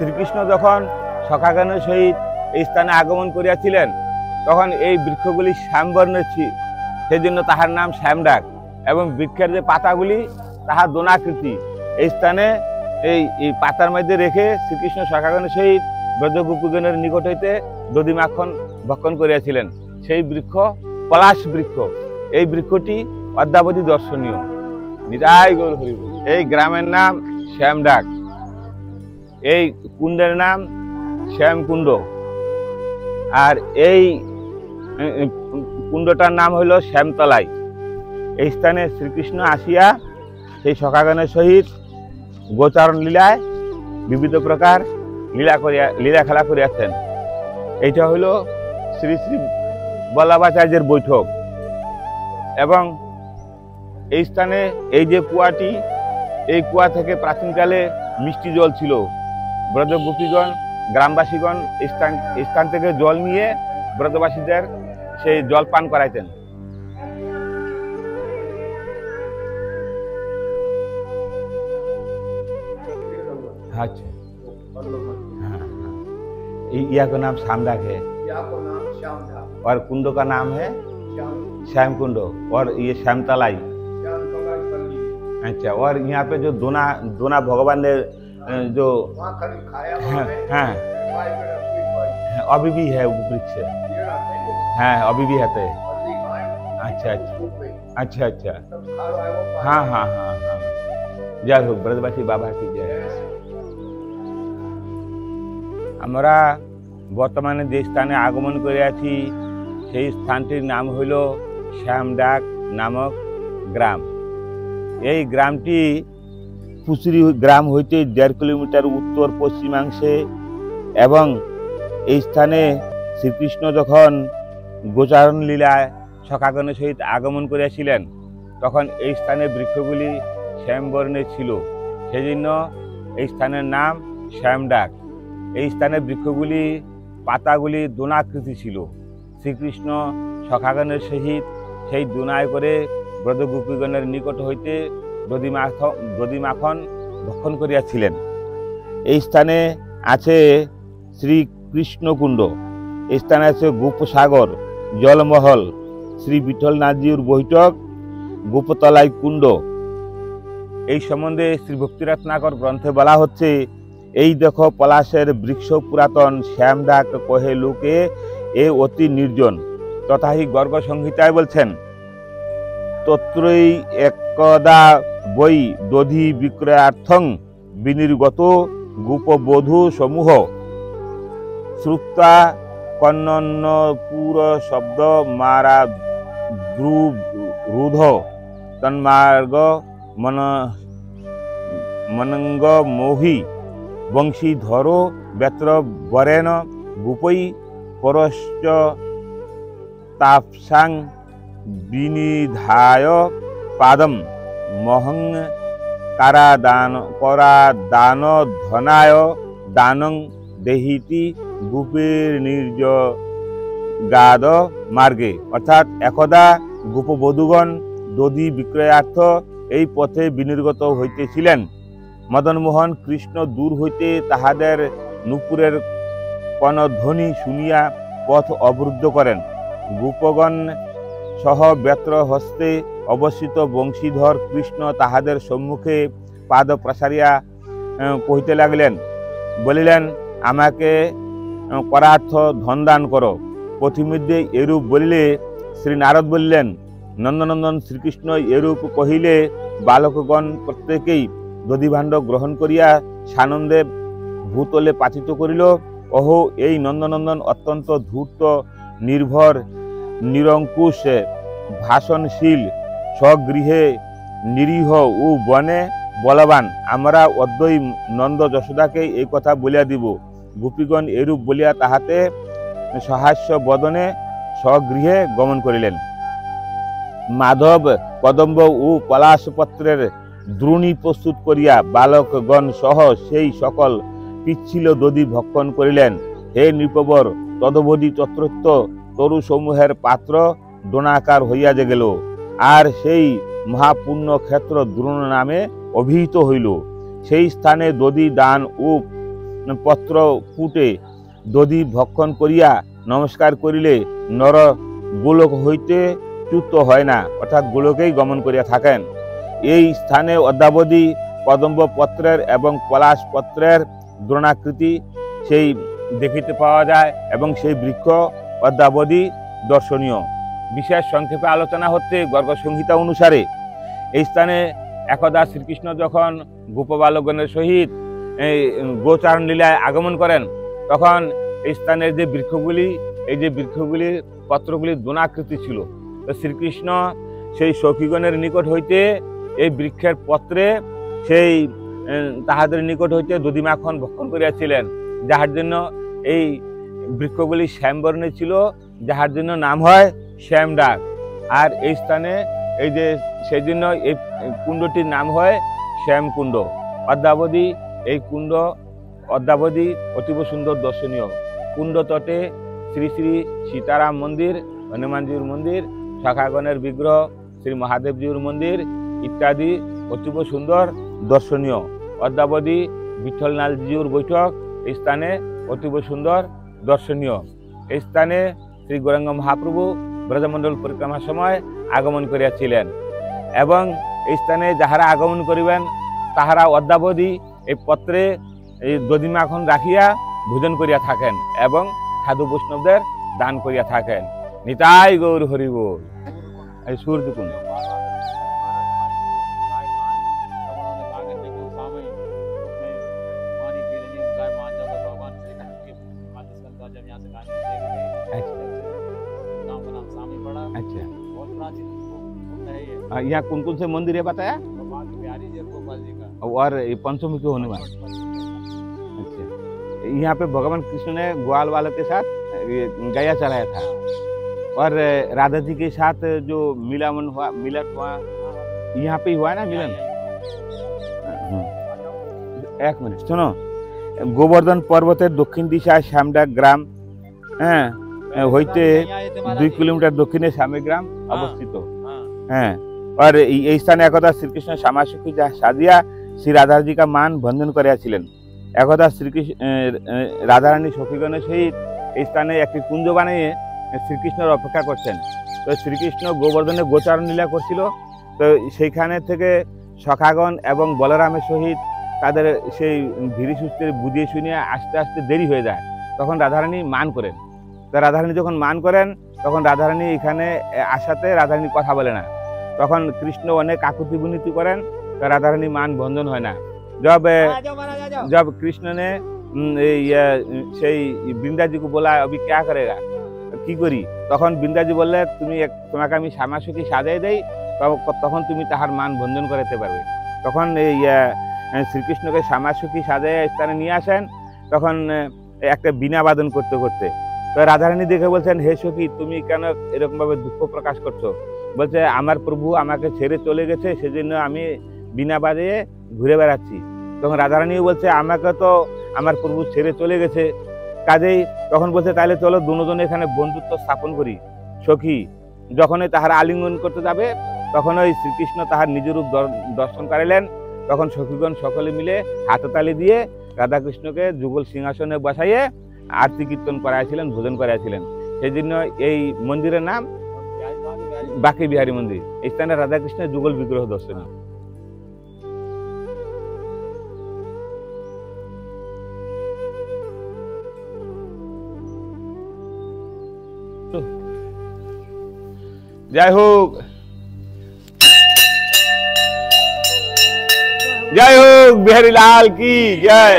শ্রীকৃষ্ণ যখন সখাগণের সহিত এই স্থানে আগমন করিয়াছিলেন তখন এই বৃক্ষগুলি শ্যামবর্ণের সেই জন্য তাহার নাম শ্যামডাক, এবং বৃক্ষের যে পাতাগুলি তাহার দোনাকৃতি। এই স্থানে এই পাতার মধ্যে রেখে শ্রীকৃষ্ণ সখাগণের সহিত ব্রজগোপীগণের নিকট হইতে দধি মাখন ভক্ষণ করিয়াছিলেন। সেই বৃক্ষ পলাশ বৃক্ষ। এই বৃক্ষটি অদ্যাবধি দর্শনীয়। নিতাই গৌর হরি বল। এই গ্রামের নাম শ্যামডাক, এই কুণ্ডের নাম শ্যামকুণ্ড, আর এই কুণ্ডটার নাম হইল শ্যামতলাই। এই স্থানে শ্রীকৃষ্ণ আসিয়া সেই সখাগণের সহিত গোচারণ লীলায় বিবিধ প্রকার লীলা খেলা করিয়াছেন। এইটা হইল শ্রী শ্রী বল্লভাচার্যের বৈঠক। এবং এই স্থানে এই যে কুয়াটি, এই কুয়া থেকে প্রাচীনকালে মিষ্টি জল ছিল। ব্রজগোপীগণ গ্রামবাসীগণ এই স্থান থেকে জল নিয়ে ব্রজবাসীদের সেই জল পান করাইতেন। अच्छा, हाँ, या का नाम श्यामडाक है, और कुंडो का नाम है श्याम कुंड, और ये श्यामतलाई। अच्छा, और यहाँ पे जो दोना भगवान ने जो हाँ अभी भी है वृक्ष, हाँ अभी भी है। अच्छा अच्छा अच्छा अच्छा, हाँ हाँ हाँ हाँ, जय हो ब्रजवासी बाबा की जय। আমরা বর্তমানে যে স্থানে আগমন করিয়াছি সেই স্থানটির নাম হইল শ্যামডাক নামক গ্রাম। এই গ্রামটি পুচুরি গ্রাম হইতে 1.5 কিলোমিটার উত্তর পশ্চিমাংশে, এবং এই স্থানে শ্রীকৃষ্ণ যখন গোচারণ লীলায় সখাগণের সহিত আগমন করিয়াছিলেন তখন এই স্থানে বৃক্ষগুলি শ্যামবর্ণের ছিল, সেজন্য এই স্থানের নাম শ্যামডাক। এই স্থানে বৃক্ষগুলি পাতাগুলি দোনাকৃতি ছিল। শ্রীকৃষ্ণ সখাগণের সহিত সেই দোনায় করে ব্রজগোপীগণের নিকট হইতে দধি মাখন ভক্ষণ করিয়াছিলেন। এই স্থানে আছে শ্রীকৃষ্ণকুণ্ড, এই স্থানে আছে গোপসাগর, জলমহল, শ্রী বিঠলনাথজির বৈঠক, গোপতলাই কুণ্ড। এই সম্বন্ধে শ্রী ভক্তিরত্নাকর গ্রন্থে বলা হচ্ছে, এই দেখো পলাশের বৃক্ষ পুরাতন, শ্যামডাক কহে লোকে এ অতি নির্জন। তথাহি গর্গ সংহিতায় বলছেন, তত্রই একদা বৈ দধি বিক্রয়ার্থং বিনির্গত গোপবধূ সমূহ শ্রুত্বা কন্নন্ন পুর শব্দ মারা রুধ তন্মার্গ মনঙ্গ মোহি বংশীধর বেত্র বরেণ গোপৈ পরশ্চ তাপসাং বিনিধায় পাদম মহং কারাদান ধনায় দানং দেহিতি গোপীর নির্জ গাদ মার্গে। অর্থাৎ একদা গোপবধূগণ দধি বিক্রয়ার্থ এই পথে বিনির্গত হইতেছিলেন। মদনমোহন কৃষ্ণ দূর হইতে তাহাদের নুপুরের কনধ্বনি শুনিয়া পথ অবরুদ্ধ করেন। গোপগণ সহ বেত্র হস্তে অবস্থিত বংশীধর কৃষ্ণ তাহাদের সম্মুখে পাদ প্রসারিয়া কহিতে লাগলেন, বলিলেন, আমাকে করার্থ ধন দান করো। পথিমধ্যে এরূপ বলিলে শ্রী নারদ বললেন, নন্দনন্দন শ্রীকৃষ্ণ এরূপ কহিলে বালকগণ প্রত্যেকেই দধিভাণ্ড গ্রহণ করিয়া সানন্দে ভূতলে পাতিত করিল। অহো, এই নন্দনন্দন অত্যন্ত ধূর্ত, নির্ভর, নিরঙ্কুশ, ভাষণশীল, স্বগৃহে নিরীহ ও বনে বলবান। আমরা অদ্বৈ নন্দ যশোদাকে এই কথা বলিয়া দিব। গোপীগণ এরূপ বলিয়া তাহাতে সহাস্য বদনে স্বগৃহে গমন করিলেন। মাধব কদম্ব ও পলাশপত্রের দ্রোণী প্রস্তুত করিয়া বালকগণ সহ সেই সকল পিচ্ছিল দধি ভক্ষণ করিলেন। হে নৃপবর, তদবধি তত্রত্ব তরু সমূহের পাত্র দোনাকার হইয়া যে গেল, আর সেই মহাপুণ্য ক্ষেত্র দ্রোণ নামে অভিহিত হইল। সেই স্থানে দধি দান ও পত্র কুটে দধি ভক্ষণ করিয়া নমস্কার করিলে নর গোলক হইতে চ্যুত হয় না, অর্থাৎ গোলকেই গমন করিয়া থাকেন। এই স্থানে অদ্যাবধি কদম্ব পত্রের এবং পলাশ পত্রের দ্রোণাকৃতি সেই দেখিতে পাওয়া যায় এবং সেই বৃক্ষ অদ্যাবধি দর্শনীয়। বিশেষ সংক্ষেপে আলোচনা হচ্ছে গর্গ সংহিতা অনুসারে এই স্থানে একদা শ্রীকৃষ্ণ যখন গোপবালকগণের সহিত এই গোচারণ লীলায় আগমন করেন, তখন এই স্থানের যে বৃক্ষগুলি, এই যে বৃক্ষগুলির পত্রগুলি দ্রোণাকৃতি ছিল। তো শ্রীকৃষ্ণ সেই সখীগণের নিকট হইতে এই বৃক্ষের পত্রে সেই তাহাদের নিকট হইতে দধি মাখন ভক্ষণ করিয়াছিলেন, যাহার জন্য এই বৃক্ষগুলি শ্যামবর্ণে ছিল, যাহার জন্য নাম হয় শ্যামডাক। আর এই স্থানে এই যে সেই জন্য এই কুণ্ডটির নাম হয় শ্যামকুণ্ড। অদ্যাবধি এই কুণ্ড অদ্যাবধি অতীব সুন্দর দর্শনীয়। কুণ্ড তটে শ্রী শ্রী সীতারাম মন্দির, হনুমানজির মন্দির, সখাগণের বিগ্রহ, শ্রী মহাদেবজির মন্দির ইত্যাদি অতীব সুন্দর দর্শনীয়। অদ্যাবধি বিঠলনাথজির বৈঠক এই স্থানে অতীব সুন্দর দর্শনীয়। এই স্থানে শ্রী গৌরাঙ্গ মহাপ্রভু ব্রজমণ্ডল পরিক্রমার সময় আগমন করিয়াছিলেন এবং এই স্থানে যাহারা আগমন করিবেন তাহারা অদ্যাবধি এই পত্রে এই দধি মাখন রাখিয়া ভোজন করিয়া থাকেন এবং সাধু বৈষ্ণবদের দান করিয়া থাকেন। নিতাই গৌর হরি বল। এই সূর্যকুণ্ড यहाँ कौन कौन से मंदिर है बताया? और पंचमुखी हनुमान। अच्छा, यहाँ पे भगवान कृष्ण ने ग्वाल वालों के साथ गया चलाया था और राधा जी के साथ जो मिलन हुआ यहाँ पे हुआ है ना मिलन। एक मिनट सुनो, गोवर्धन पर्वतेर दक्षिण दिशा श्यामडाक ग्राम হইতে 2 কিলোমিটার দক্ষিণে শ্যামে গ্রাম অবস্থিত। হ্যাঁ, और এই স্থানে একদা শ্রীকৃষ্ণ শ্যামাসখী সাজিয়া শ্রী রাধাজি का মান বন্ধন করিয়াছিলেন। একদা শ্রীকৃষ্ণ রাধারানী সখীগণের সহিত এই স্থানে একটি কুঞ্জ বানিয়ে শ্রীকৃষ্ণের অপেক্ষা করছেন। তো শ্রীকৃষ্ণ গোবর্ধনে গোচারণ লীলা করছিল। তো সেইখানে থেকে সখাগণ এবং বলরামের সহিত তাদের সেই ধীরে সুস্থে বুঝিয়ে শুনিয়ে আস্তে আস্তে দেরি হয়ে যায়, তখন রাধারানী মান করেন। তো রাধারানী যখন মান করেন তখন রাধারানী এখানে আসাতে রাধারানী কথা বলে না, তখন কৃষ্ণ অনেক আকুতি বিনীতি করেন, তো রাধারানী মান ভঞ্জন হয় না। जब कृष्ण ने সেই বৃন্দাজি को बोला अभी क्या करेगा, কি করি, তখন বৃন্দাজি বললে তুমি তোমাকে আমি শ্যামাসখী সাজাই দেই, তখন তুমি তাহার মান ভঞ্জন করাতে পারবে। তখন এই শ্রীকৃষ্ণকে শ্যামাসখী সাজাই স্থানে নিয়ে আসেন। তখন একটা বীণা বাদন করতে করতে তো রাধারানী দেখে বলছেন, হে সখী তুমি কেন এরকম ভাবে দুঃখ প্রকাশ করছো? বলছে আমার প্রভু আমাকে ছেড়ে চলে গেছে, সেজন্য আমি বীণা বাজিয়ে ঘুরে বেড়াচ্ছি। তখন রাধারানী বলছে আমাকে তো আমার প্রভু ছেড়ে চলে গেছে, কাজেই তখন বলছে তাহলে চলো দুজনে এখানে বন্ধুত্ব স্থাপন করি। সখী যখনই তাহারা আলিঙ্গন করতে যাবে তখন ওই শ্রীকৃষ্ণ তাহার নিজ রূপ দর্শন করাইলেন। তখন সখীগণ সকলে মিলে হাততালি দিয়ে রাধাকৃষ্ণকে যুগল সিংহাসনে বসাইয়ে আরতি কীর্তন করাইছিলেন, ভোজন করাইছিলেন। সেই জন্য এই মন্দিরের নাম বাঁকে বিহারী মন্দির। এই স্থানে রাধাকৃষ্ণের যুগল বিগ্রহ দর্শনীয়। जय हो, जय हो बिहारी लाल की जय।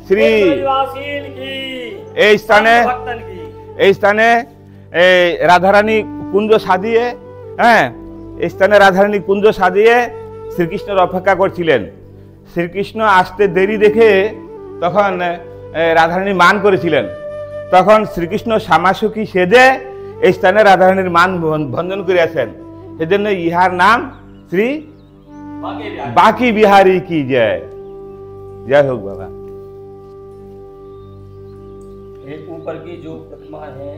श्री এই স্থানে রাধারানী কুঞ্জ সাজিয়ে এই স্থানে রাধারানী কুঞ্জ সাজিয়ে শ্রীকৃষ্ণের অপেক্ষা করছিলেন। শ্রীকৃষ্ণ আসতে দেরি দেখে তখন রাধারানী মান করেছিলেন। তখন শ্রীকৃষ্ণ শ্যামাসখী সেজে এই স্থানে রাধারানীর মান ভঞ্জন করিয়াছেন। সেজন্য ইহার নাম শ্রী বাঁকি বিহারী কি জয়। জয় হোক বাবা। ऊपर की जो प्रतिमा है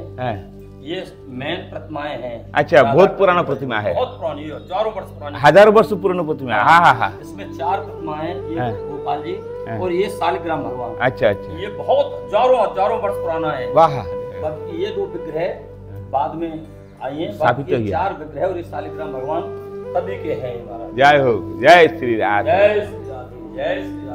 ये मेन प्रतिमाएं हैं। अच्छा, बहुत पुराना प्रतिमा है, बहुत पुरानी, हजारों वर्ष पुरानी, हजारों वर्ष पुरानी प्रतिमा। हाँ हाँ हाँ। इसमें 4 प्रतिमाएं, ये हाँ। गोपाल जी हाँ। और ये शालिग्राम भगवान। अच्छा अच्छा, ये बहुत हजारों वर्ष पुराना है। वाह। बाकी ये 2 विग्रह बाद में आए हैं, स्थापित बाकी ये किया। 4 विग्रह और ये शालिग्राम भगवान तभी के हैं महाराज। जय हो, जय श्री राम। जय श्री राधे, जय श्री